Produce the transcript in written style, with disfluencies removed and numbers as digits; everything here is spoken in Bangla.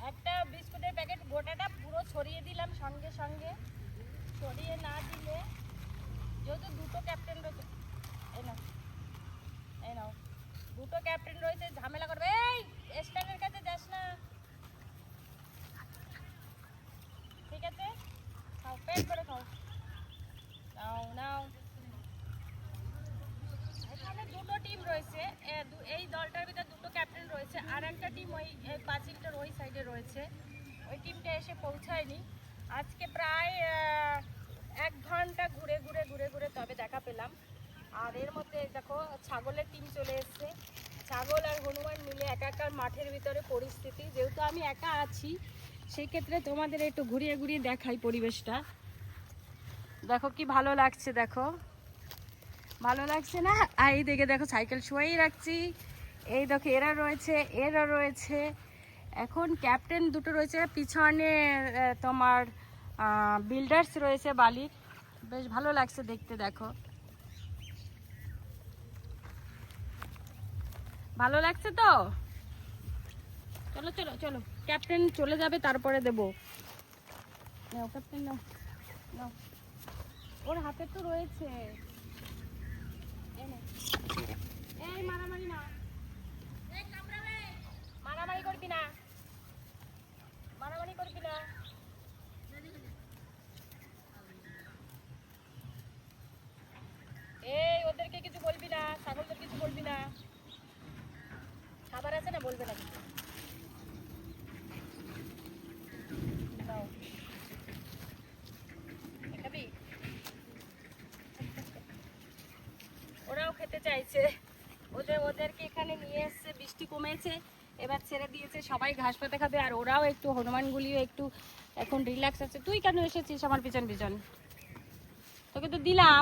একটা বিস্কুটের প্যাকেট গোটাটা পুরো ছড়িয়ে দিলাম সঙ্গে সঙ্গে। ছড়িয়ে না দিলে যেহেতু দুটো ক্যাপ্টেন রয়েছে, এই নাও দুটো ক্যাপ্টেন রয়েছে, ঝামেলা করবে। এই স্ট্যান্ডের কাছে যাস না, ঠিক আছে? খাও, পেট করে খাও। নাও নাও। এখানে দুটো টিম রয়েছে, এই দলটার ভিতরে দুটো ক্যাপ্টেন রয়েছে, আর একটা টিম ওই পাঁচিলটার ওই সাইডে রয়েছে। ওই টিমটা এসে পৌঁছায়নি। আজকে প্রায় 1 ঘন্টা ঘুরে ঘুরে ঘুরে ঘুরে তবে দেখা পেলাম। আর এর মধ্যে দেখো ছাগলের টিম চলে এসছে। ছাগল আর হনুমান মিলে একাকার মাঠের ভিতরে পরিস্থিতি। যেহেতু আমি একা আছি সেই ক্ষেত্রে তোমাদের একটু ঘুরিয়ে ঘুরিয়ে দেখাই পরিবেশটা। দেখো কি ভালো লাগছে, দেখো ভালো লাগছে না? আর এই দিকে দেখো সাইকেল শুয়েই রাখছি। এই দেখো এরা রয়েছে, এরা রয়েছে। এখন ক্যাপ্টেন দুটো রয়েছে, পিছনে তোমার বিল্ডার্স রয়েছে বালির। বেশ ভালো লাগছে দেখতে, দেখো ভালো লাগছে তো। চলো চলো চলো, ক্যাপ্টেন চলে যাবে তারপরে দেবো। নাও ক্যাপ্টেন, নাও নাও। ওর হাতে তো রয়েছে। এই মারামারি না, মারামারি করবি না, মারামারি করবি না। এই ওদেরকে কিছু বলবি না, ছাগলদের কিছু বলবি না। খাবার আছে না, বলবে না কিছু। দাও, খাবি? ওরাও খেতে চাইছে। ওদেরকে এখানে নিয়ে এসছে, বৃষ্টি কমেছে, এবার ছেড়ে দিয়েছে, সবাই ঘাস পাতা খাবে। আর ওরাও একটু, হনুমানগুলিও একটু এখন রিল্যাক্স আছে। তুই কেন এসেছিস আমার পিছন পিছন? তোকে তো দিলাম।